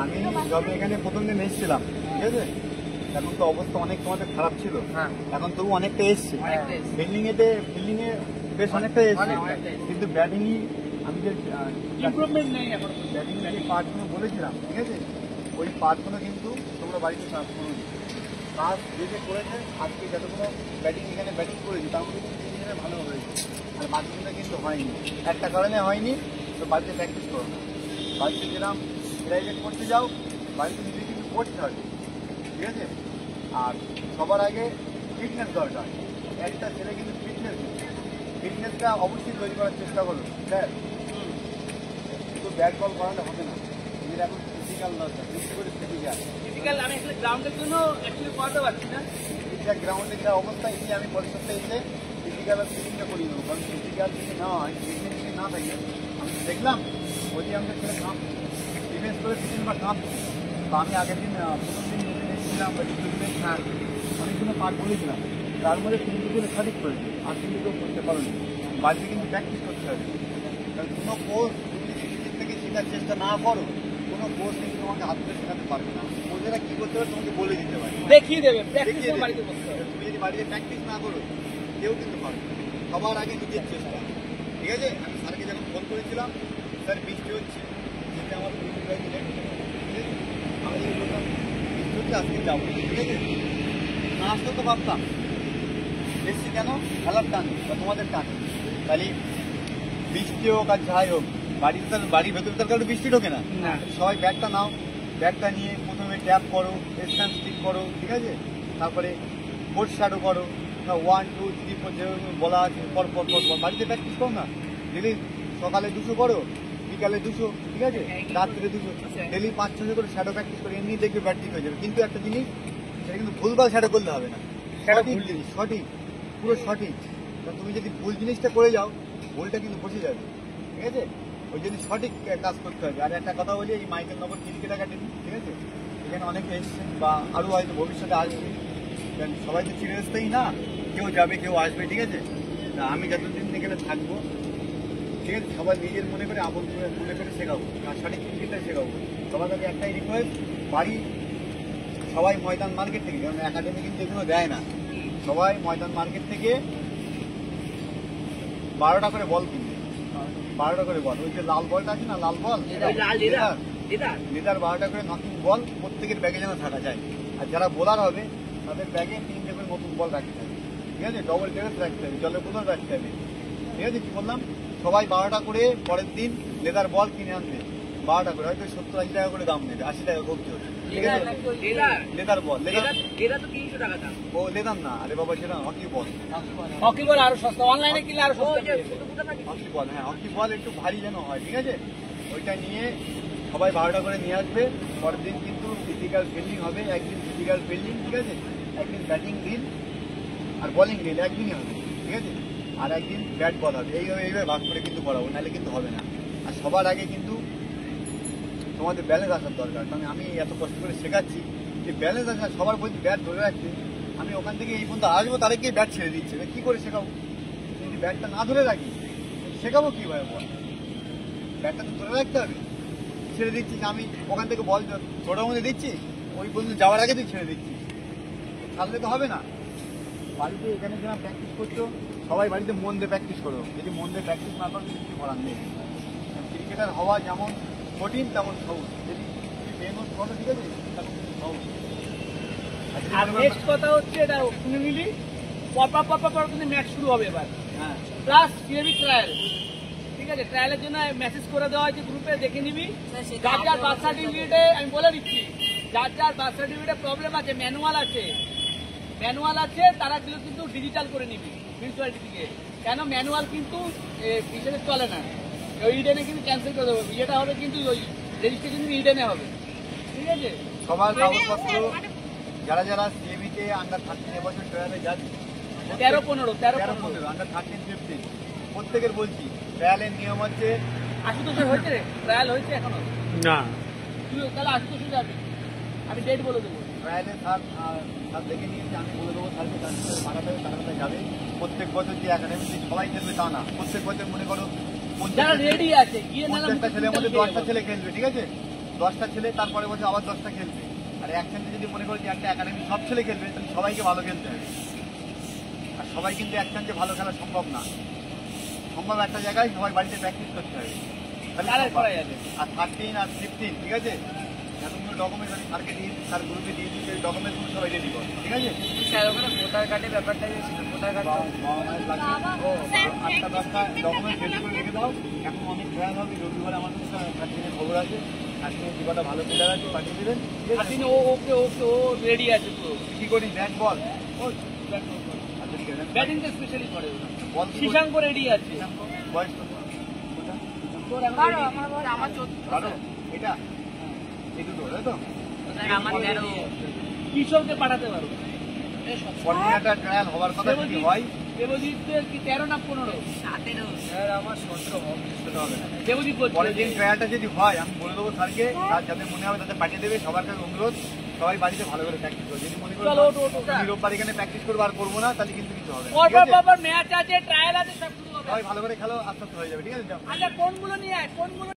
আমি যবে এখানে প্রথম দিন এসেছিলাম, ঠিক আছে, এখন তো অবস্থা অনেক তোমাদের খারাপ ছিল, এখন তবু অনেকটা এসছে, ফিল্ডিং এ বেশ অনেকটা এসছে, কিন্তু ব্যাটিংই আমি যে ইমপ্রুভমেন্ট নেই এখন। ব্যাটিং যে পার্টগুলো বলেছিলাম, ঠিক আছে, ওই পার্টগুলো কিন্তু তোমরা বাড়িতে কাজ করো, কাজ যে করেছে আজকে যতগুলো ব্যাটিং এখানে ব্যাটিং করেছি তার মধ্যে কিন্তু তিনজনে ভালো হয়েছে, আর বাকিগুলো কিন্তু হয়নি। একটা কারণে হয়নি, তো বাড়িতে প্র্যাকটিস করো না। বাড়িতে যেরকম প্রাইভেট করতে যাও, বাড়িতে নিজে কিন্তু করতে হবে, ঠিক আছে। আর সবার আগে ফিটনেস দরকার। একটা ছেলে কিন্তু ফিটনেসটা অবশ্যই তৈরি করার চেষ্টা করো স্যার। শুধু ব্যাট বল করালে হবে না, নিজের এখন ফিজিক্যাল দরকার, বেশি করে ফিজিক্যাল। আমি আসলে গ্রাউন্ডের জন্য অ্যাকচুয়ালি করাতে পারছি না। গ্রাউন্ডের যা অবস্থা, এই আমি পরিষদটা এসে ফিজিক্যাল আর ফিটিংটা করি নেবো, কারণ ফিজিক্যাল যদি না হয়, ফিটনেস যদি না থাকে, আমি দেখলাম অধিকাংশ ছেলে কাঁপ ডিফেন্স করে ফিটিং বা কাঁপ। তো আমি আগের দিন প্রথম দিন এসেছিলাম বা দ্বিতীয় দিন অনেকগুলো পার্ট বলেছিলাম, তার মধ্যে তিনটুকুলো সঠিক করেছে, আর কিন্তু কেউ করতে পারোনি। বাড়িতে কিন্তু প্র্যাকটিস করতে হবে, কারণ কোনো কোর্স তুমি যদি নিজের থেকে শেখার চেষ্টা না করো, কোনো কোর্স কিন্তু তোমাকে হাত ধরে শেখাতে পারবে না। কোচেরা কী করতে পারে তোমাকে বলে দিতে পারে, দেখিয়ে দেবে, প্র্যাকটিস বাড়িতে করতে হবে। তুমি যদি বাড়িতে প্র্যাকটিস না করো, কেউ কিন্তু পারবে না। সবার আগে নিজের চেষ্টা, ঠিক আছে। আমি স্যারকে যখন ফোন করেছিলাম, স্যার বৃষ্টি হচ্ছে, যেতে আমার আমি যদি বললাম বৃষ্টি হচ্ছে আজকে যাবো, ঠিক আছে, না আসতে তো ভাবতাম। এসছি কেন? খেলার টানে বা তোমাদের টানে। তাহলে বৃষ্টি হোক আর যাই হোক, বাড়ির ভেতরে তার কারণে বৃষ্টি ঢোকে না। সবাই ব্যাগটা নাও, ব্যাগটা নিয়ে প্রথমে ট্যাপ করো, স্ট্যান্ড স্টিক করো, ঠিক আছে, তারপরে বোর্ড শ্যাডো করো, 1 2 3 4 যেভাবে বলা আছে পর পর পর পর বাড়িতে প্র্যাকটিস করো না। ডেলি সকালে 200 করো, বিকালে 200, ঠিক আছে, রাত্রে 200, ডেলি 5-6 করে শ্যাডো প্র্যাকটিস করে এমনি দেখবে প্র্যাকটিস হয়ে যাবে। কিন্তু একটা জিনিস, সেটা কিন্তু ভুলভাল শ্যাডো করলে হবে না, সঠিক জিনিস, সঠিক, পুরো সঠিক। তুমি যদি ভুল জিনিসটা করে যাও, ভুলটা কিন্তু বসে যাবে, ঠিক আছে। ওই জন্য সঠিক কাজ করতে হবে। আর একটা কথা বলি, এই মাইকেল নগর ক্রিকেট একাডেমি, ঠিক আছে, এখানে অনেকে এসছে বা আরও হয়তো ভবিষ্যতে আসবে, সবাই তো চিরস্থায়ী না, কেউ যাবে কেউ আসবে, ঠিক আছে। তা আমি যতদিন এখানে থাকবো, ঠিক আছে, সবাই নিজের মনে করে আপন মনে করে শেখাবো, আর সঠিক ক্রিকেটটা শেখাবো। সবার কাছে একটাই রিকোয়েস্ট, বাড়ি সবাই ময়দান মার্কেট থেকে, কারণ একাডেমি কিন্তু এগুলো দেয় না, সবাই ময়দান মার্কেট থেকে 12টা করে বল কিনবে, 12টা করে বল। ওই যে লাল বলটা আছে না, লাল বল, লেদার 12টা করে নতুন বল প্রত্যেকের ব্যাগে যেন থাকা যায়। আর যারা বোলার হবে তাদের ব্যাগে 3টে করে নতুন বল রাখতে হবে, ঠিক আছে, ডবল টেবিল রাখতে হবে, জলের বোতল রাখতে হবে, ঠিক আছে। কি বললাম, সবাই 12টা করে পরের দিন লেদার বল কিনে আনবে, 12টা করে, হয়তো 70-80 টাকা করে দাম নেবে, 80 টাকা কমতে হবে, ঠিক আছে। লেদার বল, লেদার তো 300 টাকা দাম। ও লেদার না, আরে বাবা সেটা হকি বল, হকি বল আরো সস্তা, অনলাইনে কিনলে আরো সস্তা। হকি বল, হ্যাঁ হকি বল একটু ভারী যেন হয়, ঠিক আছে। ওইটা নিয়ে সবাই 12টা করে নিয়ে আসবে। পরের দিন কিন্তু ফিজিক্যাল ফিল্ডিং হবে, একদিন ফিজিক্যাল ফিল্ডিং, ঠিক আছে, একদিন ব্যাটিং দিন আর বোলিং দিন, একদিনই হবে, ঠিক আছে। আর একদিন ব্যাট বল হবে, এইভাবে ভাগ করে কিন্তু করাবো, নাহলে কিন্তু হবে না। আর সবার আগে কিন্তু তোমাদের ব্যালেন্স আসার দরকার, কারণ আমি এত কষ্ট করে শেখাচ্ছি, যে ব্যালেন্স আসা, সবার বলছি ব্যাট ধরে রাখতে, আমি ওখান থেকে এই পর্যন্ত আসবো, তাদেরকে ব্যাট ছেড়ে দিচ্ছে, কী করে শেখাবো? যদি ব্যাটটা না ধরে রাখি শেখাবো কীভাবে বল? ব্যাটটা তো ধরে রাখতে হবে। ছেড়ে দিচ্ছি, আমি ওখান থেকে বল ছোটোর মধ্যে দিচ্ছি, ওই পর্যন্ত যাওয়ার আগে তুই ছেড়ে দিচ্ছি, ছাড়লে তো হবে না। বাড়িতে এখানে যারা প্র্যাকটিস করছো, সবাই বাড়িতে মন দিয়ে প্র্যাকটিস করো। যদি মন দিয়ে প্র্যাকটিস না করো, কিছু করার নেই। ক্রিকেটার হওয়া যেমন কঠিন তেমন সহজ, যদি মেহনত করো, ঠিক আছে, তেমন সহজ। আর নেক্সট কথা হচ্ছে, এটা শুনে নিলি, পর কিন্তু ম্যাচ শুরু হবে এবার, হ্যাঁ, প্লাস সিএবি ট্রায়াল, ঠিক আছে। ট্রায়ালের জন্য মেসেজ করে দেওয়া হয়েছে গ্রুপে, দেখে নিবি। যার যার বার্থ সার্টিফিকেটে, আমি বলে দিচ্ছি, যার যার বার্থ সার্টিফিকেটে প্রবলেম আছে, ম্যানুয়াল আছে, তারা কিন্তু ডিজিটাল করে নিবি মিউনিসিপ্যালিটি থেকে। কেন ম্যানুয়াল কিন্তু হিসেবে চলে না, ওই ইডেনে কিন্তু ক্যান্সেল করে দেবো। ইয়েটা হবে কিন্তু ওই রেজিস্ট্রেশন কিন্তু ইডেনে হবে, ঠিক আছে। সবার কাগজপত্র, যারা যারা সিএবিতে আন্ডার 13 এবছর ট্রায়ালে যাচ্ছে, 13-15 আন্ডার 13-15 প্রত্যেকের বলছি, ট্রায়ালের নিয়ম হচ্ছে, আশুতোষের হয়েছে রে, ট্রায়াল হয়েছে এখনো না, তুই তাহলে আশুতোষে যাবি, আমি ডেট বলে দেবো। ট্রায়ালে স্যার দেখে নিয়েছে, আমি বলে দেবো স্যারকে, তার পাঠাতে হবে, তারা যাবে। প্রত্যেক বছর যে একাডেমিতে সবাই খেলবে তা না, প্রত্যেক বছর মনে করো যারা রেডি আছে, গিয়ে 50টা ছেলের মধ্যে 10টা ছেলে খেলবে, ঠিক আছে। 10টা ছেলে, তারপরে বলছে আবার 10টা খেলবে। আর একসাথে যদি মনে করি যে একটা একাডেমি সব ছেলে খেলবে, তাহলে সবাইকে ভালো খেলতে হবে। আর সবাই কিন্তু একসাথে ভালো খেলা সম্ভব না। সম্ভব একটা জায়গায় সবাই বাড়িতে প্র্যাকটিস করতে হবে। তাহলে করা যাবে। আর 13 আর 15, ঠিক আছে, এতগুলো ডকুমেন্টস আমি স্যারকে দিয়ে স্যার গ্রুপে দিয়ে দিচ্ছি, এই ডকুমেন্টসগুলো সবাই রেডি করো, ঠিক আছে। স্যার ওখানে ভোটার কার্ডের ব্যাপারটা ছিল, ভোটার কার্ড ও 8টা 10টা ডকুমেন্ট রেডি করে রেখে দাও। এখন অনেক খেয়াল হবে, রবিবার আমাদের দিনের খবর আছে, আজকে দুটা ভালো প্লেয়ার আছে, পাঠিয়ে দেবেন। ও ওকে ওকে ও রেডি আছে তো। কি করি, ব্যাট বল, ব্যাটিং তো স্পেশালি করে বল শশাঙ্ক রেডি আছে। বয়স কত? তোর এখন ready? আমার 14 এটা এই দুটো, তাই তো? আমার 13 কিশোরকে পাঠাতে পারো। কোঅর্ডিনেটর ট্রায়াল হওয়ার কথা যদি হয়, দেবজিতের কি 13 না 15? 17। স্যার আমার 17 হবে। সেটা হবে না। দেবজিৎ পরের বলছে দিন ট্রায়ালটা যদি হয়, আমি বলে দেবো স্যারকে, আর যাদের মনে হবে তাদের পাঠিয়ে দেবে। সবার কাছে অনুরোধ, সবাই বাড়িতে ভালো করে প্র্যাকটিস করো। যদি মনে করো চলো, ওঠো, ওঠো। আমি রোববার এখানে প্র্যাকটিস করবো আর করবো না, তাহলে কিন্তু কিছু হবে না, পর ঠিক আছে? পর ম্যাচ আছে, ট্রায়াল আছে, সব শুরু হবে। সবাই ভালো করে খেলো, আস্তে আস্তে হয়ে যাবে, ঠিক আছে? যাও। আচ্ছা কোনগুলো নিয়ে আয়, কোনগুলো